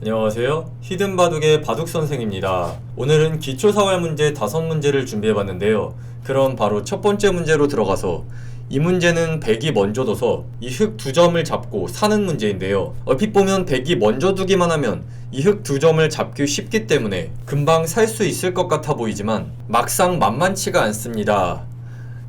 안녕하세요. 히든바둑의 바둑선생입니다. 오늘은 기초사활문제 5문제를 준비해봤는데요. 그럼 바로 첫 번째 문제로 들어가서 이 문제는 백이 먼저 둬서 이 흙 2점을 잡고 사는 문제인데요. 얼핏 보면 백이 먼저 두기만 하면 이 흙 2점을 잡기 쉽기 때문에 금방 살 수 있을 것 같아 보이지만 막상 만만치가 않습니다.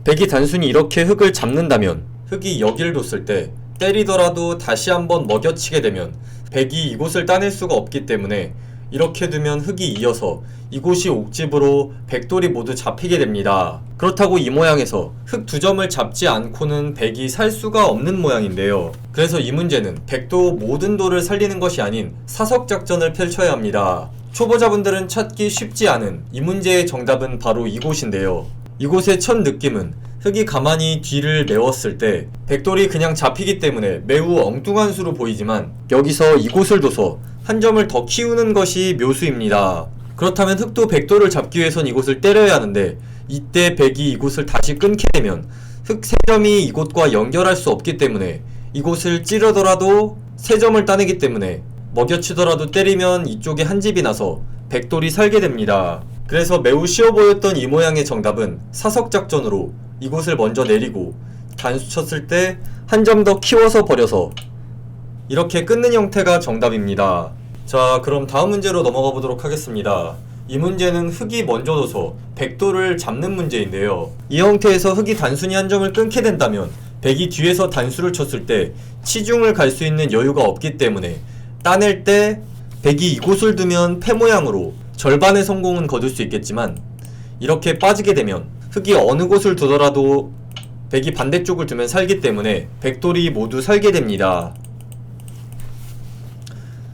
백이 단순히 이렇게 흙을 잡는다면 흙이 여기를 뒀을 때 때리더라도 다시 한번 먹여치게 되면 백이 이곳을 따낼 수가 없기 때문에 이렇게 두면 흙이 이어서 이곳이 옥집으로 백돌이 모두 잡히게 됩니다. 그렇다고 이 모양에서 흙 2점을 잡지 않고는 백이 살 수가 없는 모양인데요. 그래서 이 문제는 백도 모든 돌을 살리는 것이 아닌 사석작전을 펼쳐야 합니다. 초보자분들은 찾기 쉽지 않은 이 문제의 정답은 바로 이곳인데요. 이곳의 첫 느낌은 흙이 가만히 뒤를 메웠을 때 백돌이 그냥 잡히기 때문에 매우 엉뚱한 수로 보이지만 여기서 이곳을 둬서 한 점을 더 키우는 것이 묘수입니다. 그렇다면 흙도 백돌을 잡기 위해선 이곳을 때려야 하는데 이때 백이 이곳을 다시 끊게 되면 흙 3점이 이곳과 연결할 수 없기 때문에 이곳을 찌르더라도 3점을 따내기 때문에 먹여치더라도 때리면 이쪽에 한 집이 나서 백돌이 살게 됩니다. 그래서 매우 쉬워 보였던 이 모양의 정답은 사석작전으로 이곳을 먼저 내리고 단수 쳤을 때 한 점 더 키워서 버려서 이렇게 끊는 형태가 정답입니다. 자, 그럼 다음 문제로 넘어가 보도록 하겠습니다. 이 문제는 흙이 먼저 둬서 백돌을 잡는 문제인데요. 이 형태에서 흙이 단순히 한 점을 끊게 된다면 백이 뒤에서 단수를 쳤을 때 치중을 갈 수 있는 여유가 없기 때문에 따낼 때 백이 이곳을 두면 패 모양으로 절반의 성공은 거둘 수 있겠지만 이렇게 빠지게 되면 흙이 어느 곳을 두더라도 백이 반대쪽을 두면 살기 때문에 백돌이 모두 살게 됩니다.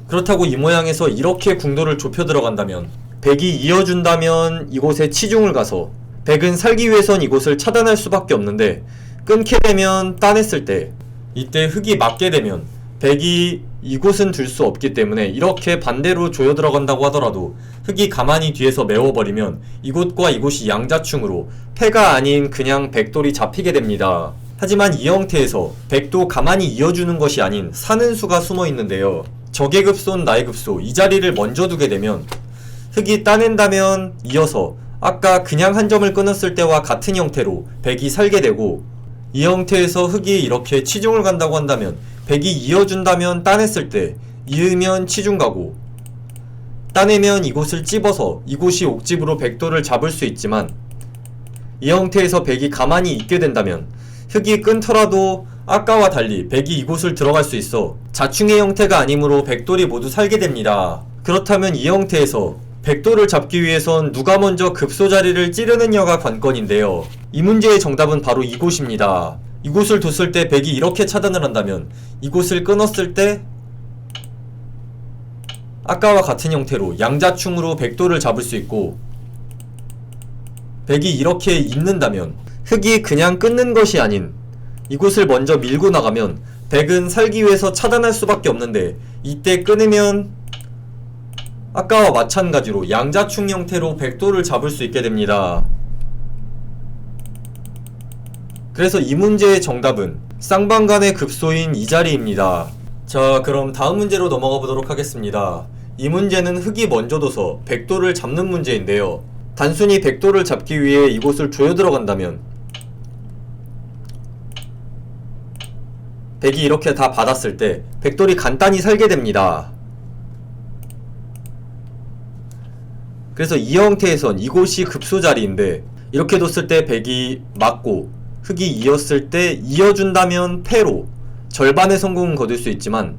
그렇다고 이 모양에서 이렇게 궁돌을 좁혀 들어간다면 백이 이어준다면 이곳에 치중을 가서 백은 살기 위해선 이곳을 차단할 수밖에 없는데 끊게 되면 따냈을 때 이때 흙이 맞게 되면 백이 이곳은 둘 수 없기 때문에 이렇게 반대로 조여 들어간다고 하더라도 흙이 가만히 뒤에서 메워버리면 이곳과 이곳이 양자충으로 패가 아닌 그냥 백돌이 잡히게 됩니다. 하지만 이 형태에서 백도 가만히 이어주는 것이 아닌 사는 수가 숨어 있는데요. 적의 급소는 나의 급소, 이 자리를 먼저 두게 되면 흙이 따낸다면 이어서 아까 그냥 한 점을 끊었을 때와 같은 형태로 백이 살게 되고, 이 형태에서 흙이 이렇게 치중을 간다고 한다면 백이 이어준다면 따냈을 때 이으면 치중 가고 따내면 이곳을 찝어서 이곳이 옥집으로 백돌을 잡을 수 있지만, 이 형태에서 백이 가만히 있게 된다면 흙이 끊더라도 아까와 달리 백이 이곳을 들어갈 수 있어 자충의 형태가 아니므로 백돌이 모두 살게 됩니다. 그렇다면 이 형태에서 백돌을 잡기 위해선 누가 먼저 급소 자리를 찌르느냐가 관건인데요. 이 문제의 정답은 바로 이곳입니다. 이곳을 뒀을 때 백이 이렇게 차단을 한다면 이곳을 끊었을 때 아까와 같은 형태로 양자충으로 백돌을 잡을 수 있고, 백이 이렇게 있는다면 흙이 그냥 끊는 것이 아닌 이곳을 먼저 밀고 나가면 백은 살기 위해서 차단할 수밖에 없는데 이때 끊으면 아까와 마찬가지로 양자충 형태로 백돌을 잡을 수 있게 됩니다. 그래서 이 문제의 정답은 쌍방간의 급소인 이 자리입니다. 자, 그럼 다음 문제로 넘어가 보도록 하겠습니다. 이 문제는 흙이 먼저 둬서 백돌을 잡는 문제인데요. 단순히 백돌을 잡기 위해 이곳을 조여 들어간다면 백이 이렇게 다 받았을 때 백돌이 간단히 살게 됩니다. 그래서 이 형태에선 이곳이 급소 자리인데 이렇게 뒀을 때 백이 맞고 흙이 이었을 때 이어준다면 패로 절반의 성공은 거둘 수 있지만,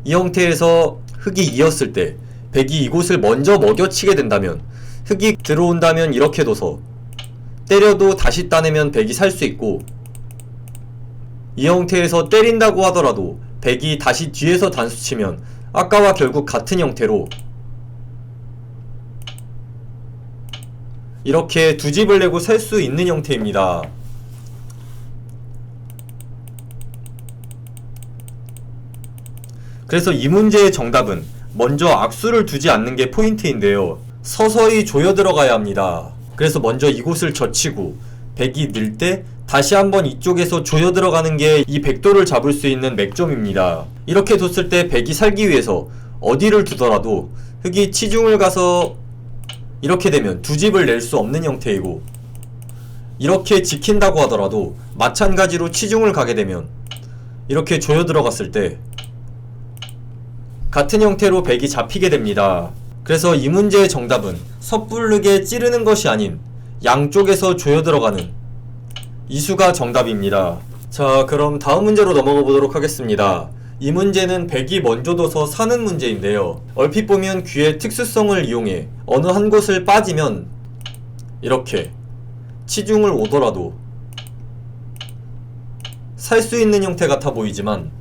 이 형태에서 흙이 이었을 때 백이 이곳을 먼저 먹여치게 된다면 흙이 들어온다면 이렇게 둬서 때려도 다시 따내면 백이 살 수 있고, 이 형태에서 때린다고 하더라도 백이 다시 뒤에서 단수치면 아까와 결국 같은 형태로 이렇게 두 집을 내고 살 수 있는 형태입니다. 그래서 이 문제의 정답은 먼저 악수를 두지 않는 게 포인트인데요. 서서히 조여 들어가야 합니다. 그래서 먼저 이곳을 젖히고 백이 늘 때 다시 한번 이쪽에서 조여 들어가는 게 이 백돌을 잡을 수 있는 맥점입니다. 이렇게 뒀을 때 백이 살기 위해서 어디를 두더라도 흑이 치중을 가서 이렇게 되면 두 집을 낼 수 없는 형태이고, 이렇게 지킨다고 하더라도 마찬가지로 치중을 가게 되면 이렇게 조여 들어갔을 때 같은 형태로 백이 잡히게 됩니다. 그래서 이 문제의 정답은 섣부르게 찌르는 것이 아닌 양쪽에서 조여 들어가는 이수가 정답입니다. 자, 그럼 다음 문제로 넘어가 보도록 하겠습니다. 이 문제는 백이 먼저 둬서 사는 문제인데요. 얼핏 보면 귀의 특수성을 이용해 어느 한 곳을 빠지면 이렇게 치중을 오더라도 살 수 있는 형태 같아 보이지만,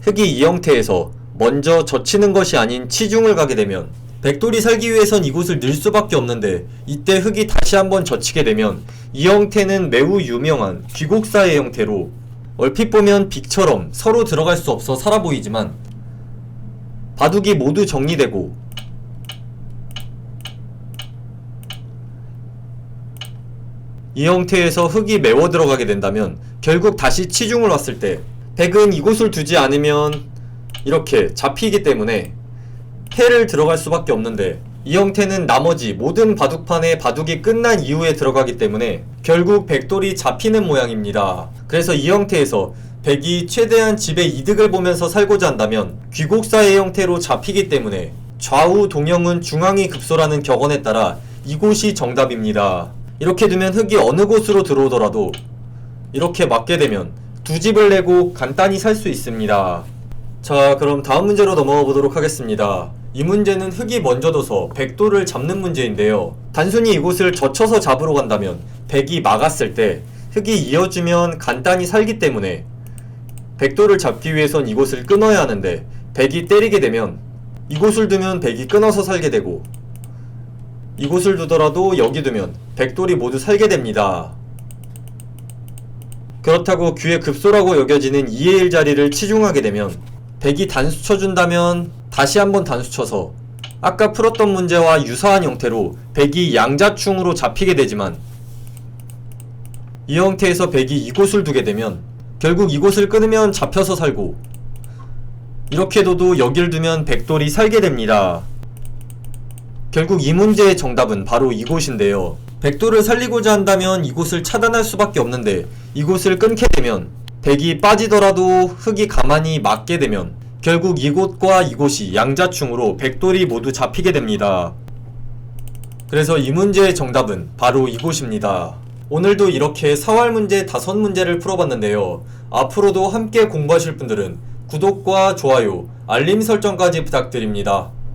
흑이 이 형태에서 먼저 젖히는 것이 아닌 치중을 가게 되면 백돌이 살기 위해선 이곳을 늘 수밖에 없는데, 이때 흑이 다시 한번 젖히게 되면 이 형태는 매우 유명한 귀곡사의 형태로 얼핏 보면 빅처럼 서로 들어갈 수 없어 살아 보이지만 바둑이 모두 정리되고 이 형태에서 흑이 메워 들어가게 된다면 결국 다시 치중을 왔을 때 백은 이곳을 두지 않으면 이렇게 잡히기 때문에 패를 들어갈 수밖에 없는데, 이 형태는 나머지 모든 바둑판에 바둑이 끝난 이후에 들어가기 때문에 결국 백돌이 잡히는 모양입니다. 그래서 이 형태에서 백이 최대한 집의 이득을 보면서 살고자 한다면 귀곡사의 형태로 잡히기 때문에 좌우 동형은 중앙이 급소라는 격언에 따라 이곳이 정답입니다. 이렇게 두면 흑이 어느 곳으로 들어오더라도 이렇게 맞게 되면 두 집을 내고 간단히 살 수 있습니다. 자, 그럼 다음 문제로 넘어가 보도록 하겠습니다. 이 문제는 흑이 먼저 둬서 백돌을 잡는 문제인데요. 단순히 이곳을 젖혀서 잡으러 간다면 백이 막았을 때 흑이 이어주면 간단히 살기 때문에 백돌을 잡기 위해선 이곳을 끊어야 하는데, 백이 때리게 되면 이곳을 두면 백이 끊어서 살게 되고, 이곳을 두더라도 여기 두면 백돌이 모두 살게 됩니다. 그렇다고 귀의 급소라고 여겨지는 2의 1 자리를 치중하게 되면 백이 단수 쳐준다면 다시 한번 단수 쳐서 아까 풀었던 문제와 유사한 형태로 백이 양자충으로 잡히게 되지만, 이 형태에서 백이 이곳을 두게 되면 결국 이곳을 끊으면 잡혀서 살고, 이렇게 둬도 여길 두면 백돌이 살게 됩니다. 결국 이 문제의 정답은 바로 이곳인데요. 백돌을 살리고자 한다면 이곳을 차단할 수밖에 없는데, 이곳을 끊게 되면 백이 빠지더라도 흑이 가만히 막게 되면 결국 이곳과 이곳이 양자충으로 백돌이 모두 잡히게 됩니다. 그래서 이 문제의 정답은 바로 이곳입니다. 오늘도 이렇게 사활 문제 5문제를 풀어봤는데요. 앞으로도 함께 공부하실 분들은 구독과 좋아요, 알림 설정까지 부탁드립니다.